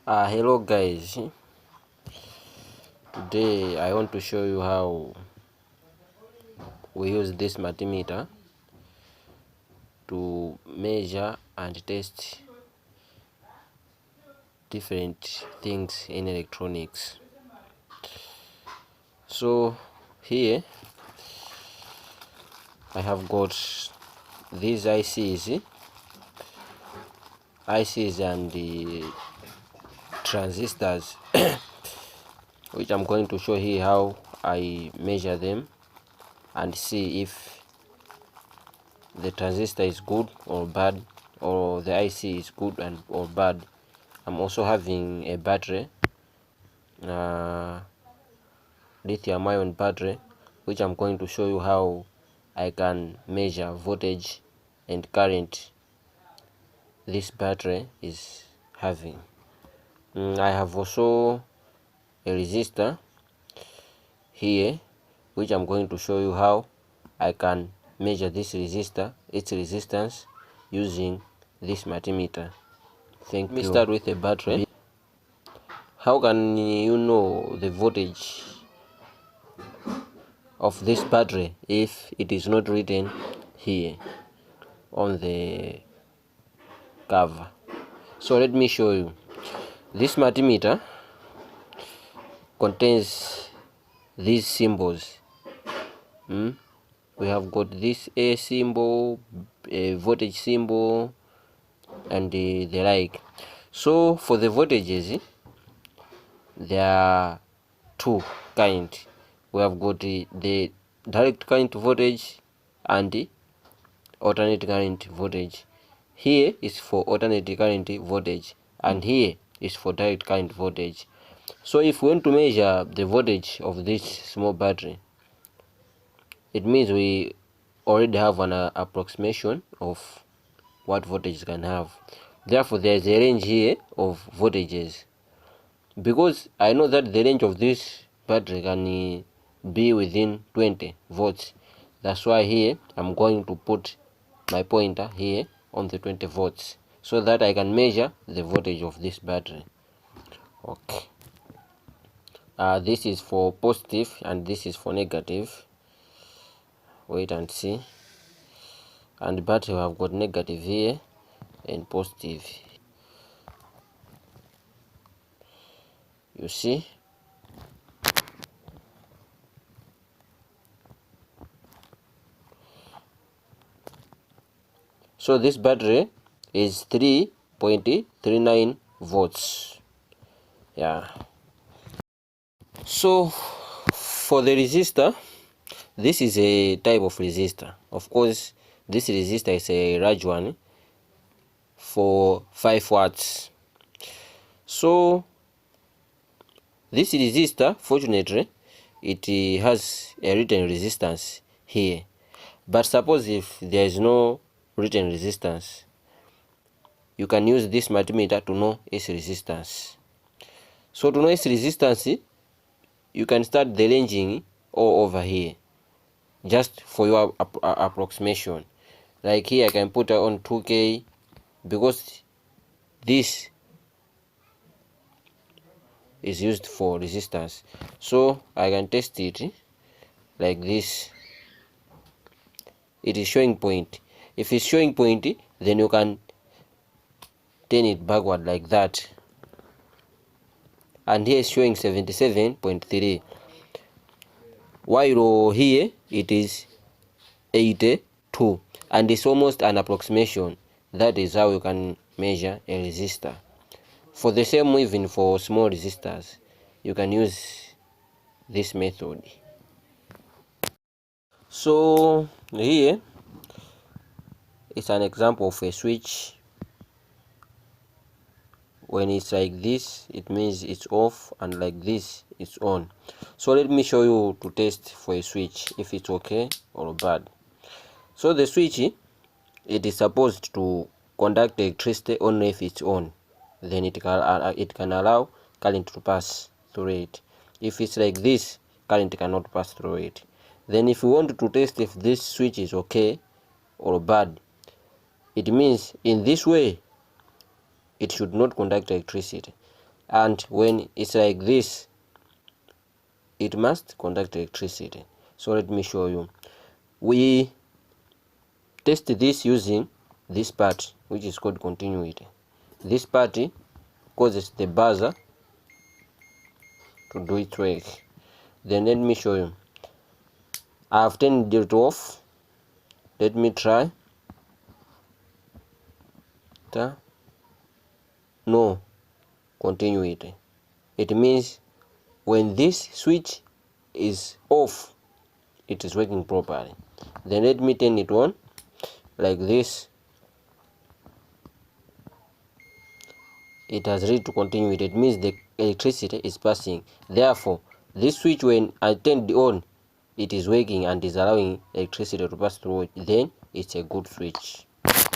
Hello guys, today I want to show you how we use this multimeter to measure and test different things in electronics. So here I have got these ICs and the transistors which I'm going to show here how I measure them and see if the transistor is good or bad, or the IC is good or bad. I'm also having a battery, lithium ion battery, which I'm going to show you how I can measure voltage and current this battery is having. I have also a resistor here, which I'm going to show you how I can measure this resistor, its resistance, using this multimeter. Let me start with a battery. How can you know the voltage of this battery if it is not written here on the cover? So let me show you. This multimeter contains these symbols. We have got this A symbol, a voltage symbol, and the like. So for the voltages, there are two kinds. We have got the direct current voltage and the alternate current voltage. Here is for alternate current voltage and here is for direct current voltage. So if we want to measure the voltage of this small battery, it means we already have an approximation of what voltage can have. Therefore there is a range here of voltages. Because I know that the range of this battery can be within 20 volts, that's why here I'm going to put my pointer here on the 20 volts so that I can measure the voltage of this battery. Okay, this is for positive and this is for negative. Wait and see. And the battery have got negative here and positive. You see? So this battery is 3.39 volts. Yeah. So for the resistor, this is a type of resistor. Of course, this resistor is a large one for 5 watts. So this resistor, fortunately, it has a written resistance here. But suppose if there is no written resistance, you can use this multimeter to know its resistance. So to know its resistance, you can start the ranging all over here, just for your approximation. Like here I can put on 2K because this is used for resistance. So I can test it like this. It is showing point. If it's showing point, then you can turn it backward like that. And here is showing 77.3, while here it is 82, and it's almost an approximation. That is how you can measure a resistor. For the same, even for small resistors, you can use this method. So here is an example of a switch. When it's like this, it means it's off, and like this, it's on. So let me show you to test for a switch if it's okay or bad. So the switch, it is supposed to conduct electricity only if it's on. Then it can allow current to pass through it. If it's like this, current cannot pass through it. Then if you want to test if this switch is okay or bad, it means in this way it should not conduct electricity. and when it's like this, it must conduct electricity. So let me show you. We test this using this part, which is called continuity. This part causes the buzzer to do its work. Then let me show you. I have turned it off. Let me try. No continuity. It means when this switch is off, it is working properly. Then let me turn it on like this. It has reached to continuity. It means the electricity is passing. Therefore, this switch, when I turned it on, it is working and is allowing electricity to pass through it. Then it's a good switch.